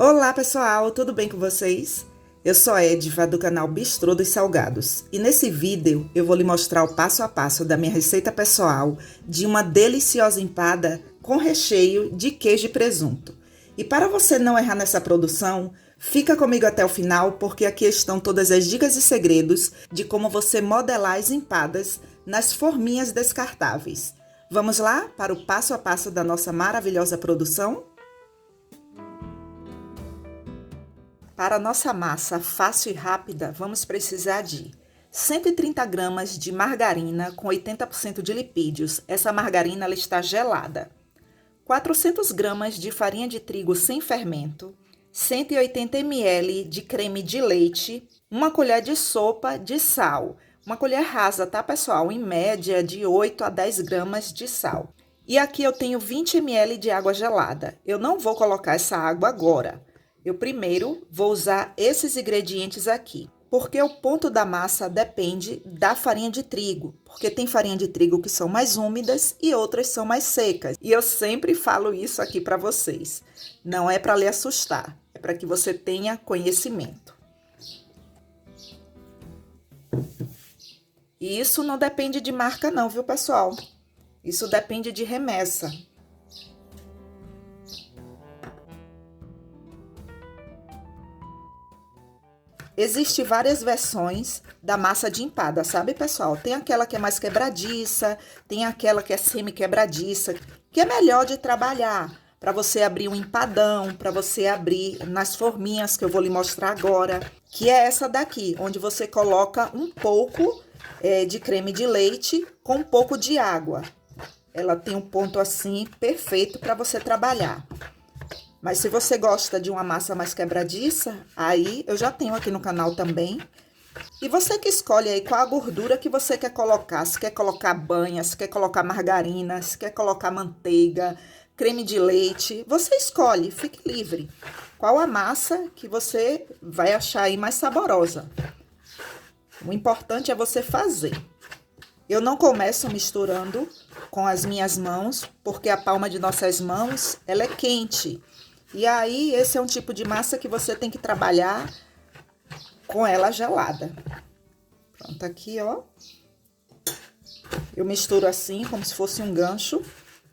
Olá pessoal, tudo bem com vocês? Eu sou a Ediva do canal Bistrô dos Salgados e nesse vídeo eu vou lhe mostrar o passo a passo da minha receita pessoal de uma deliciosa empada com recheio de queijo e presunto. E para você não errar nessa produção, fica comigo até o final porque aqui estão todas as dicas e segredos de como você modelar as empadas nas forminhas descartáveis. Vamos lá para o passo a passo da nossa maravilhosa produção? Para nossa massa fácil e rápida, vamos precisar de 130 gramas de margarina com 80% de lipídios. Essa margarina ela está gelada. 400 gramas de farinha de trigo sem fermento. 180 ml de creme de leite. Uma colher de sopa de sal. Uma colher rasa, tá, pessoal? Em média, de 8 a 10 gramas de sal. E aqui eu tenho 20 ml de água gelada. Eu não vou colocar essa água agora. Eu primeiro vou usar esses ingredientes aqui, porque o ponto da massa depende da farinha de trigo, porque tem farinha de trigo que são mais úmidas e outras são mais secas. E eu sempre falo isso aqui para vocês. Não é para lhe assustar, é para que você tenha conhecimento. E isso não depende de marca não, viu, pessoal? Isso depende de remessa. Existem várias versões da massa de empada, sabe, pessoal? Tem aquela que é mais quebradiça, tem aquela que é semi-quebradiça, que é melhor de trabalhar para você abrir um empadão, para você abrir nas forminhas que eu vou lhe mostrar agora, que é essa daqui, onde você coloca um pouco de creme de leite com um pouco de água. Ela tem um ponto assim perfeito para você trabalhar. Mas se você gosta de uma massa mais quebradiça, aí eu já tenho aqui no canal também. E você que escolhe aí qual a gordura que você quer colocar. Se quer colocar banha, se quer colocar margarina, se quer colocar manteiga, creme de leite. Você escolhe, fique livre. Qual a massa que você vai achar aí mais saborosa. O importante é você fazer. Eu não começo misturando com as minhas mãos, porque a palma de nossas mãos, ela é quente. E aí, esse é um tipo de massa que você tem que trabalhar com ela gelada. Pronto, aqui, ó. Eu misturo assim, como se fosse um gancho.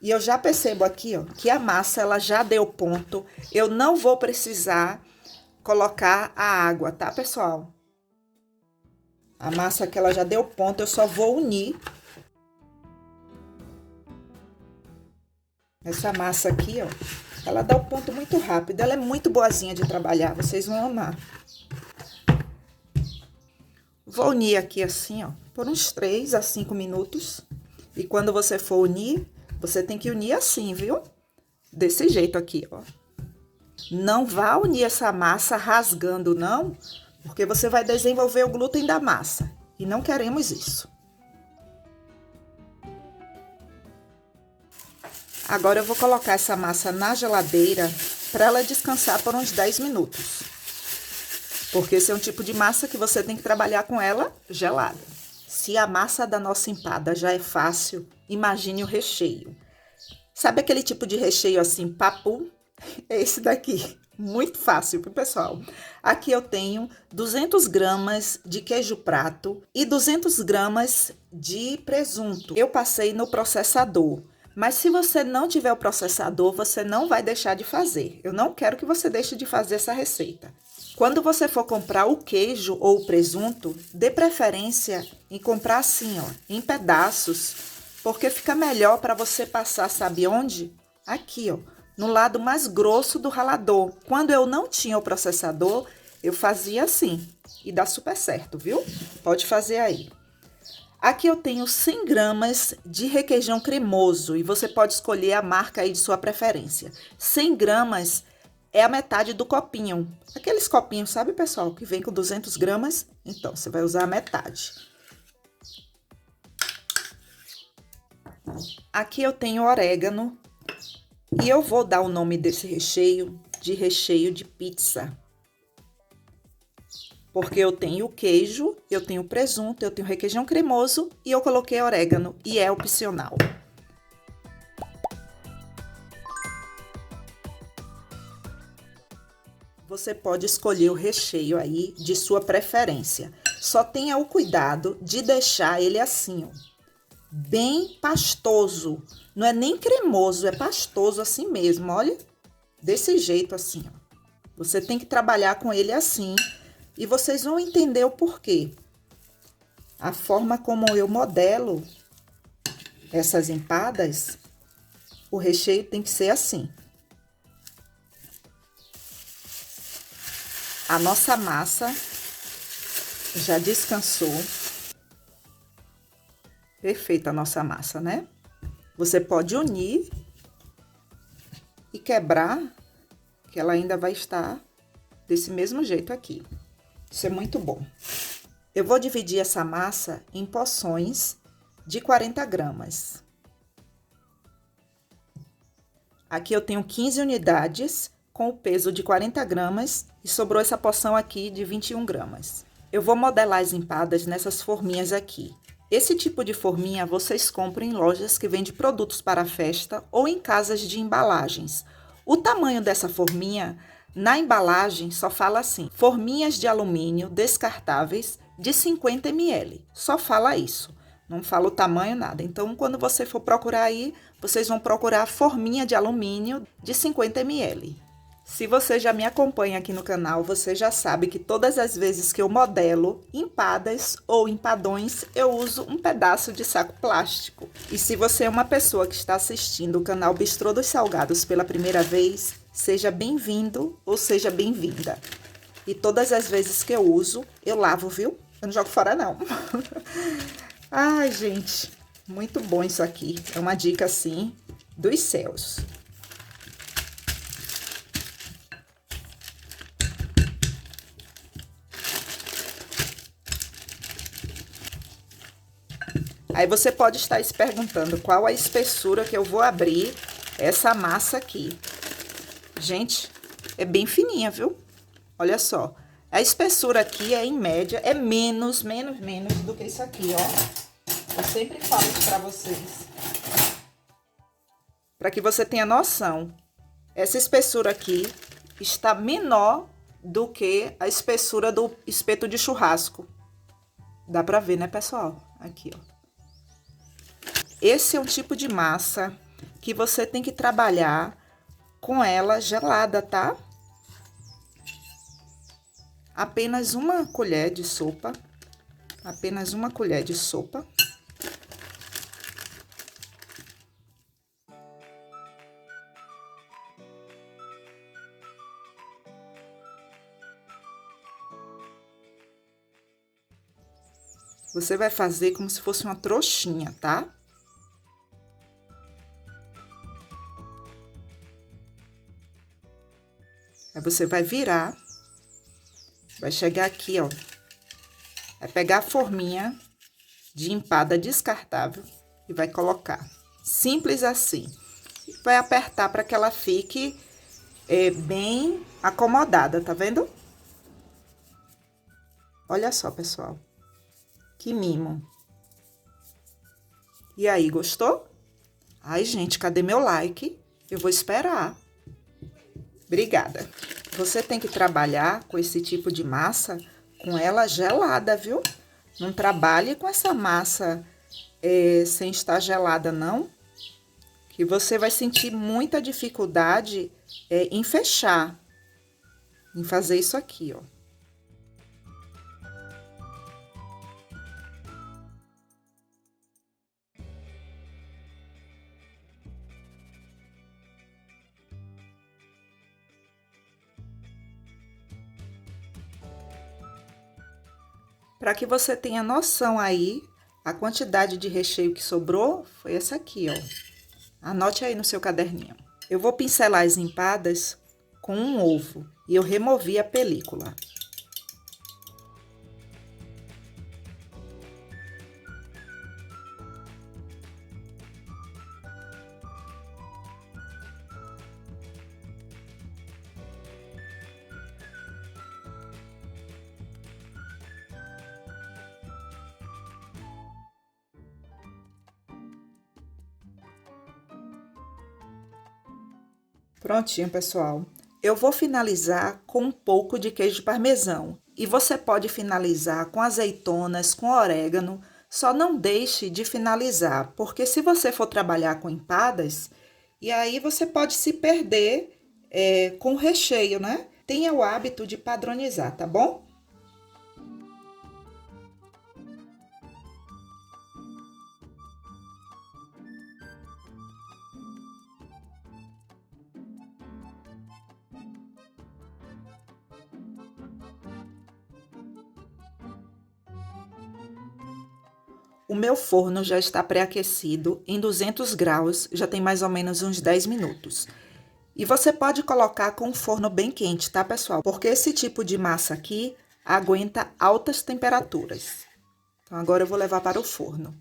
E eu já percebo aqui, ó, que a massa, ela já deu ponto. Eu não vou precisar colocar a água, tá, pessoal? A massa que ela já deu ponto, eu só vou unir. Essa massa aqui, ó. Ela dá o ponto muito rápido, ela é muito boazinha de trabalhar, vocês vão amar. Vou unir aqui assim, ó, por uns 3 a 5 minutos. E quando você for unir, você tem que unir assim, viu? Desse jeito aqui, ó. Não vá unir essa massa rasgando, não, porque você vai desenvolver o glúten da massa. E não queremos isso. Agora eu vou colocar essa massa na geladeira para ela descansar por uns 10 minutos. Porque esse é um tipo de massa que você tem que trabalhar com ela gelada. Se a massa da nossa empada já é fácil, imagine o recheio. Sabe aquele tipo de recheio assim, papu? É esse daqui. Muito fácil, viu, pessoal? Aqui eu tenho 200 gramas de queijo prato e 200 gramas de presunto. Eu passei no processador. Mas se você não tiver o processador, você não vai deixar de fazer. Eu não quero que você deixe de fazer essa receita. Quando você for comprar o queijo ou o presunto, dê preferência em comprar assim, ó, em pedaços, porque fica melhor para você passar, sabe onde? Aqui, ó, no lado mais grosso do ralador. Quando eu não tinha o processador, eu fazia assim e dá super certo, viu? Pode fazer aí. Aqui eu tenho 100 gramas de requeijão cremoso e você pode escolher a marca aí de sua preferência. 100 gramas é a metade do copinho. Aqueles copinhos, sabe, pessoal, que vem com 200 gramas? Então, você vai usar a metade. Aqui eu tenho orégano e eu vou dar o nome desse recheio de pizza. Porque eu tenho queijo, eu tenho presunto, eu tenho requeijão cremoso e eu coloquei orégano e é opcional. Você pode escolher o recheio aí de sua preferência. Só tenha o cuidado de deixar ele assim, ó, bem pastoso. Não é nem cremoso, é pastoso assim mesmo, olha. Desse jeito assim, ó. Você tem que trabalhar com ele assim e vocês vão entender o porquê. A forma como eu modelo essas empadas, o recheio tem que ser assim. A nossa massa já descansou. Perfeita a nossa massa, né? Você pode unir e quebrar, que ela ainda vai estar desse mesmo jeito aqui. Isso é muito bom. Eu vou dividir essa massa em porções de 40 gramas. Aqui eu tenho 15 unidades com o peso de 40 gramas e sobrou essa porção aqui de 21 gramas. Eu vou modelar as empadas nessas forminhas aqui. Esse tipo de forminha vocês compram em lojas que vendem produtos para festa ou em casas de embalagens. O tamanho dessa forminha, na embalagem, só fala assim: forminhas de alumínio descartáveis de 50 ml. Só fala isso. Não fala o tamanho, nada. Então, quando você for procurar aí, vocês vão procurar a forminha de alumínio de 50 ml. Se você já me acompanha aqui no canal, você já sabe que todas as vezes que eu modelo empadas ou empadões, eu uso um pedaço de saco plástico. E se você é uma pessoa que está assistindo o canal Bistrô dos Salgados pela primeira vez, seja bem-vindo ou seja bem-vinda. E todas as vezes que eu uso, eu lavo, viu? Eu não jogo fora, não. Ai, gente, muito bom isso aqui. É uma dica, assim, dos céus. Aí você pode estar se perguntando qual a espessura que eu vou abrir essa massa aqui. Gente, é bem fininha, viu? Olha só. A espessura aqui é, em média, é menos do que isso aqui, ó. Eu sempre falo isso pra vocês. Pra que você tenha noção. Essa espessura aqui está menor do que a espessura do espeto de churrasco. Dá pra ver, né, pessoal? Aqui, ó. Esse é um tipo de massa que você tem que trabalhar com ela gelada, tá? Apenas uma colher de sopa. Apenas uma colher de sopa. Você vai fazer como se fosse uma trouxinha, tá? Aí você vai virar, vai chegar aqui, ó. Vai pegar a forminha de empada descartável e vai colocar. Simples assim. Vai apertar para que ela fique bem acomodada, tá vendo? Olha só, pessoal. Que mimo. E aí, gostou? Ai, gente, cadê meu like? Eu vou esperar. Obrigada. Você tem que trabalhar com esse tipo de massa com ela gelada, viu? Não trabalhe com essa massa sem estar gelada, não. Que você vai sentir muita dificuldade em fechar. Em fazer isso aqui, ó. Para que você tenha noção aí, a quantidade de recheio que sobrou foi essa aqui, ó. Anote aí no seu caderninho. Eu vou pincelar as empadas com um ovo e eu removi a película. Prontinho, pessoal. Eu vou finalizar com um pouco de queijo parmesão. E você pode finalizar com azeitonas, com orégano. Só não deixe de finalizar, porque se você for trabalhar com empadas, e aí você pode se perder com o recheio, né? Tenha o hábito de padronizar, tá bom? O meu forno já está pré-aquecido em 200 graus, já tem mais ou menos uns 10 minutos. E você pode colocar com o forno bem quente, tá, pessoal? Porque esse tipo de massa aqui aguenta altas temperaturas. Então, agora eu vou levar para o forno.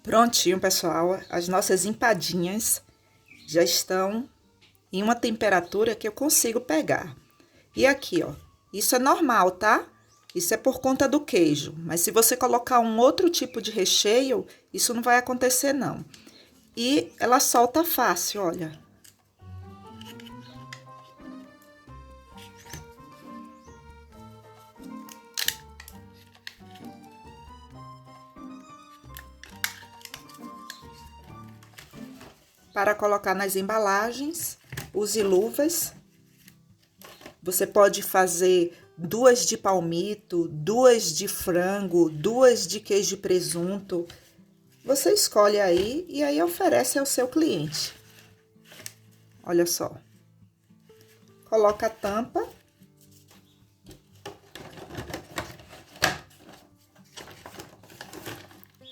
Prontinho, pessoal. As nossas empadinhas já estão em uma temperatura que eu consigo pegar. E aqui, ó, isso é normal, tá? Isso é por conta do queijo, mas se você colocar um outro tipo de recheio, isso não vai acontecer, não. E ela solta fácil, olha. Para colocar nas embalagens, use luvas. Você pode fazer 2 de palmito, 2 de frango, 2 de queijo e presunto. Você escolhe aí e aí oferece ao seu cliente. Olha só. Coloca a tampa.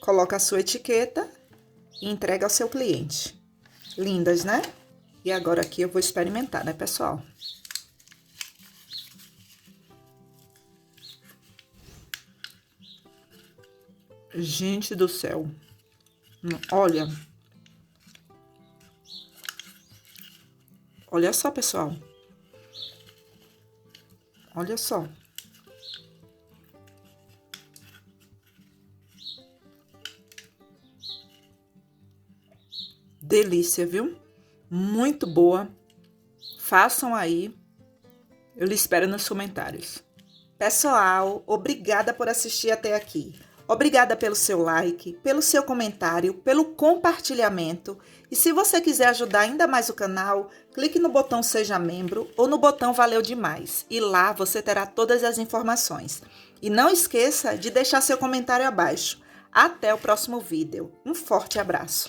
Coloca a sua etiqueta e entrega ao seu cliente. Lindas, né? E agora aqui eu vou experimentar, né, pessoal? Gente do céu. Olha. Olha só, pessoal. Olha só. Delícia, viu? Muito boa. Façam aí. Eu lhe espero nos comentários. Pessoal, obrigada por assistir até aqui. Obrigada pelo seu like, pelo seu comentário, pelo compartilhamento. E se você quiser ajudar ainda mais o canal, clique no botão Seja Membro ou no botão Valeu Demais. E lá você terá todas as informações. E não esqueça de deixar seu comentário abaixo. Até o próximo vídeo. Um forte abraço.